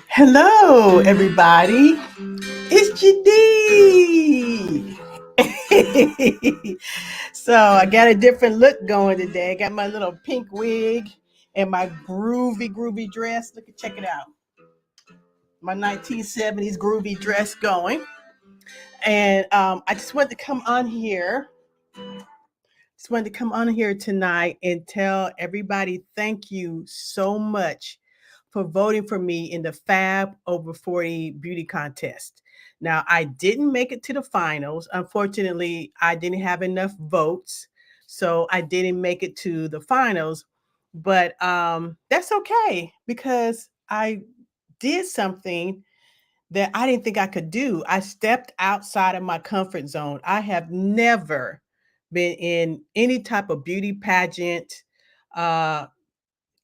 Hello, everybody. It's GD. So I got a different look going today. I got my little pink wig and my groovy dress. Check it out. My 1970s groovy dress going. And I just wanted to come on here. Just wanted to come on here tonight and tell everybody thank you so much for voting for me in the Fab Over 40 beauty contest. Now, I didn't make it to the finals. Unfortunately, I didn't have enough votes, so I didn't make it to the finals. But that's okay because I did something that I didn't think I could do. I stepped outside of my comfort zone. I have never been in any type of beauty pageant. Uh,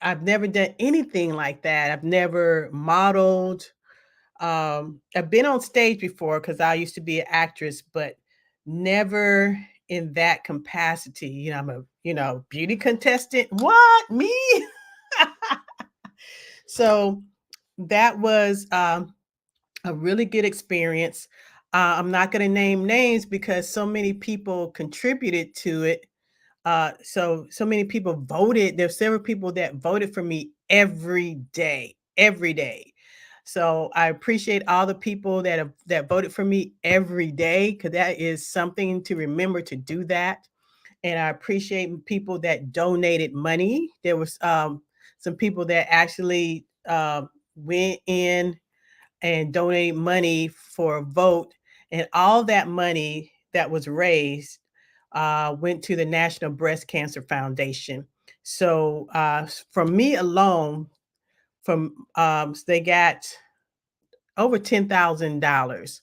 I've never done anything like that. I've never modeled. I've been on stage before because I used to be an actress, but never in that capacity. I'm a beauty contestant. What me? So that was a really good experience. I'm not going to name names because so many people contributed to it. So many people voted. There's several people that voted for me every day. So I appreciate all the people that voted for me every day because that is something to remember to do that. And I appreciate people that donated money. There was some people that actually went in and donate money for a vote. And all that money that was raised went to the National Breast Cancer Foundation. So from me alone, they got over $10,000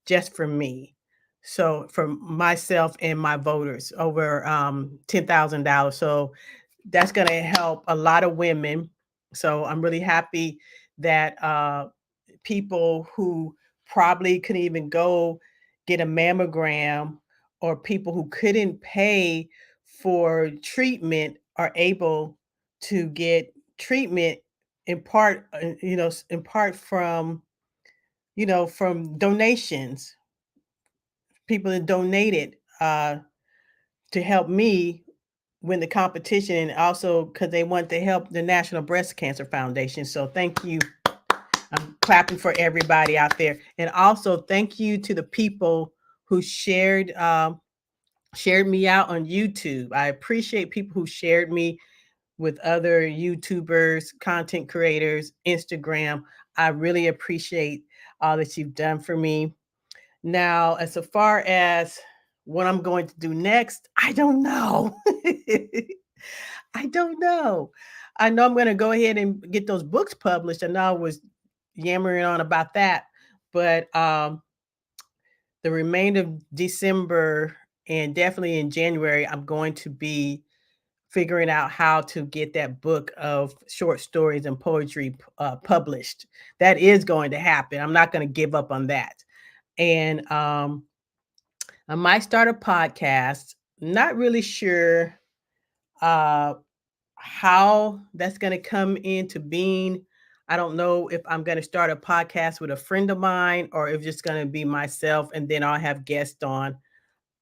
just for me. So from myself and my voters, over $10,000. So that's going to help a lot of women. So I'm really happy that people who probably couldn't even go get a mammogram or people who couldn't pay for treatment are able to get treatment in part, in part from, from donations, people that donated to help me win the competition and also because they want to help the National Breast Cancer Foundation. So thank you. I'm clapping for everybody out there. And also thank you to the people who shared me out on YouTube. I appreciate people who shared me with other YouTubers, content creators, Instagram. I really appreciate all that you've done for me. Now, as far as what I'm going to do next, I don't know. I don't know. I know I'm going to go ahead and get those books published. I know I was yammering on about that, but the remainder of December and definitely in January, I'm going to be figuring out how to get that book of short stories and poetry published. That is going to happen. I'm not going to give up on that. And I might start a podcast. Not really sure uh, how that's going to come into being. I don't know if I'm going to start a podcast with a friend of mine or if it's going to be myself and then I'll have guests on.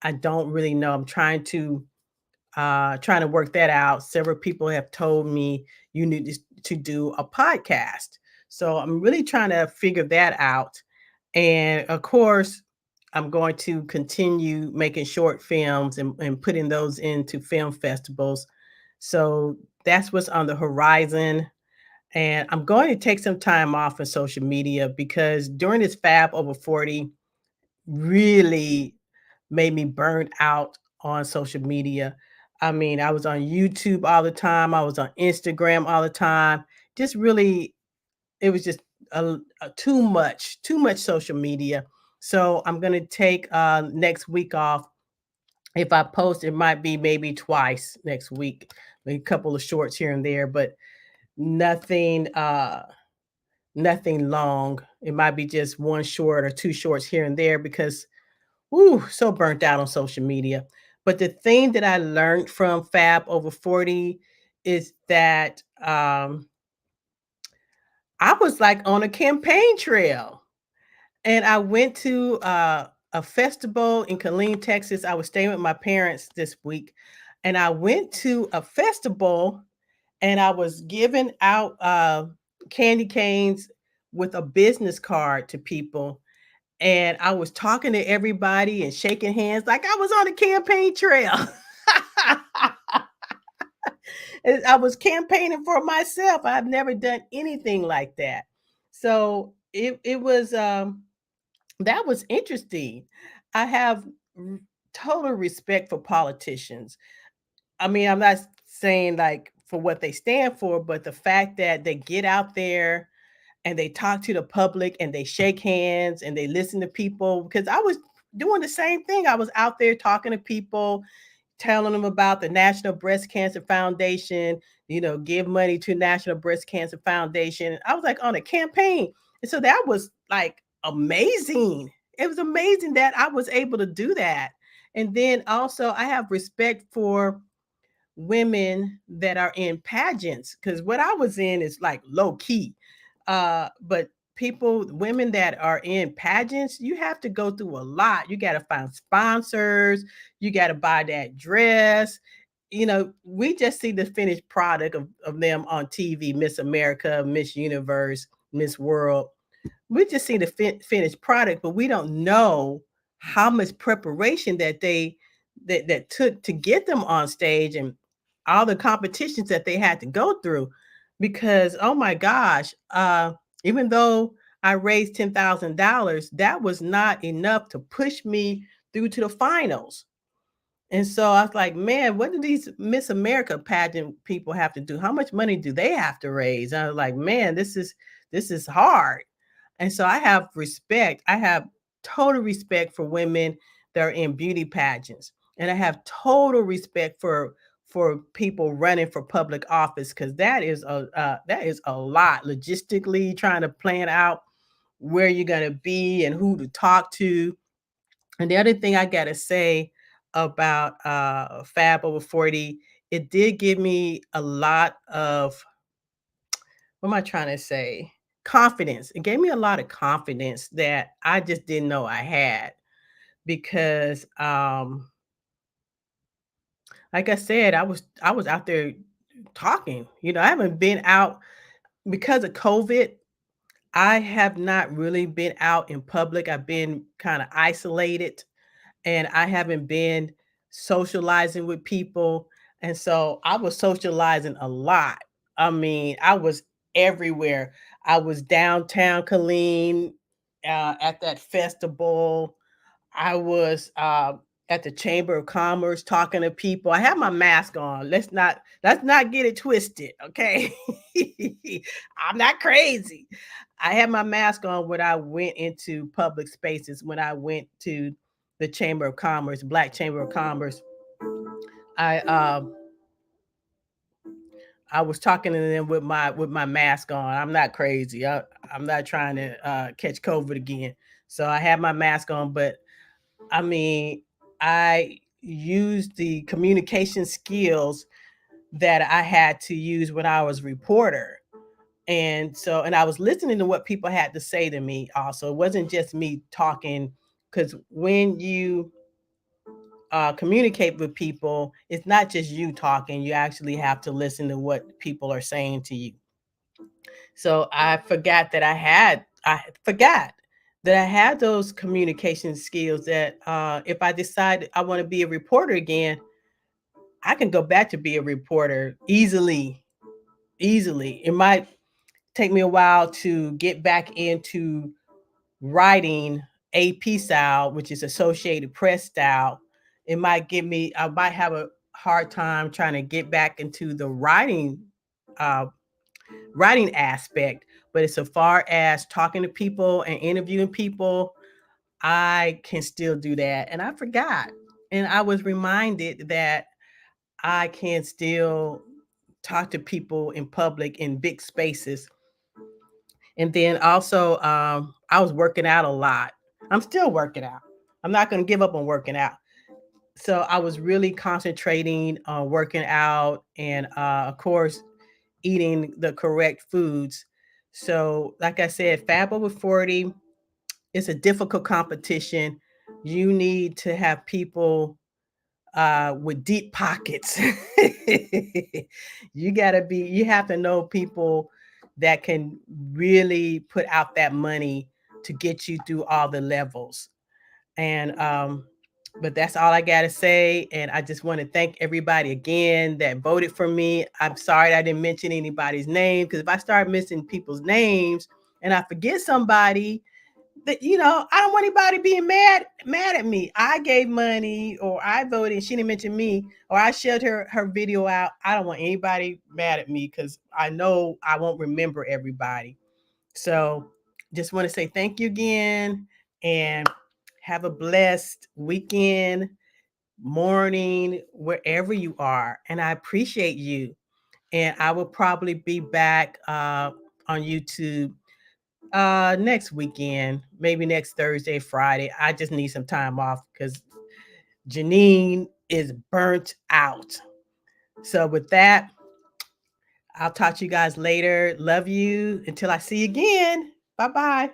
I don't really know. I'm trying to work that out. Several people have told me you need to do a podcast. So I'm really trying to figure that out. And of course, I'm going to continue making short films and putting those into film festivals. So that's what's on the horizon. And I'm going to take some time off of social media because during this Fab Over 40 really made me burn out on social media. I mean, I was on YouTube all the time. I was on Instagram all the time. Just really, it was just too much social media. So I'm gonna take next week off. If I post, it might be maybe twice next week, a couple of shorts here and there, but nothing nothing long. It might be just one short or two shorts here and there because ooh, so burnt out on social media. But the thing that I learned from Fab Over 40 is that I was like on a campaign trail. And I went to a festival in Killeen, Texas. I was staying with my parents this week, and I went to a festival and I was giving out candy canes with a business card to people. And I was talking to everybody and shaking hands like I was on a campaign trail. And I was campaigning for myself. I've never done anything like that. So it was that was interesting. I have r total respect for politicians. I mean, I'm not saying, like, for what they stand for, but the fact that they get out there and they talk to the public and they shake hands and they listen to people because I was doing the same thing. I was out there talking to people, telling them about the National Breast Cancer Foundation, give money to National Breast Cancer Foundation. I was like on a campaign. And so that was like amazing. It was amazing that I was able to do that. And then also, I have respect for women that are in pageants because what I was in is like low key. But women that are in pageants, you have to go through a lot. You got to find sponsors, you got to buy that dress. We just see the finished product of them on TV, Miss America, Miss Universe, Miss World. We just see the finished product, but we don't know how much preparation that took to get them on stage and all the competitions that they had to go through. Because oh my gosh, even though I raised $10,000, that was not enough to push me through to the finals. And so I was like, man, what do these Miss America pageant people have to do? How much money do they have to raise? And I was like, man, this is hard. And so I have respect. I have total respect for women that are in beauty pageants. And I have total respect for people running for public office because that is a lot logistically trying to plan out where you're gonna be and who to talk to. And the other thing I gotta say about Fab Over 40, it did give me a lot of what am I trying to say? Confidence. It gave me a lot of confidence that I just didn't know I had because like I said, I was out there talking. I haven't been out because of COVID. I have not really been out in public. I've been kind of isolated and I haven't been socializing with people. And so I was socializing a lot. I mean, I was everywhere. I was downtown Killeen at that festival. I was at the Chamber of Commerce talking to people. I have my mask on. Let's not get it twisted, okay? I'm not crazy. I had my mask on when I went into public spaces, when I went to the Chamber of Commerce, Black Chamber of Commerce. I I was talking to them with my mask on. I'm not crazy. I'm not trying to catch COVID again. So I had my mask on, but I mean, I used the communication skills that I had to use when I was a reporter. And I was listening to what people had to say to me also. It wasn't just me talking because when you communicate with people, it's not just you talking. You actually have to listen to what people are saying to you. So I forgot that I had those communication skills that if I decide I want to be a reporter again, I can go back to be a reporter easily. Easily. It might take me a while to get back into writing AP style, which is Associated Press style. I might have a hard time trying to get back into the uh, writing aspect. But as far as talking to people and interviewing people, I can still do that. And I forgot. And I was reminded that I can still talk to people in public in big spaces. And then also, I was working out a lot. I'm still working out. I'm not going to give up on working out. So I was really concentrating on working out and, of course, eating the correct foods. So, like I said, Fab Over 40 is a difficult competition. You need to have people with deep pockets. You have to know people that can really put out that money to get you through all the levels. And but that's all I got to say. And I just want to thank everybody again that voted for me. I'm sorry I didn't mention anybody's name, because if I start missing people's names and I forget somebody, that, I don't want anybody being mad at me. I gave money, or I voted and she didn't mention me, or I shared her video out. I don't want anybody mad at me, because I know I won't remember everybody. So just want to say thank you again, and have a blessed weekend, morning, wherever you are. And I appreciate you. And I will probably be back on YouTube next weekend, maybe next Thursday, Friday. I just need some time off because Janine is burnt out. So with that, I'll talk to you guys later. Love you until I see you again. Bye bye.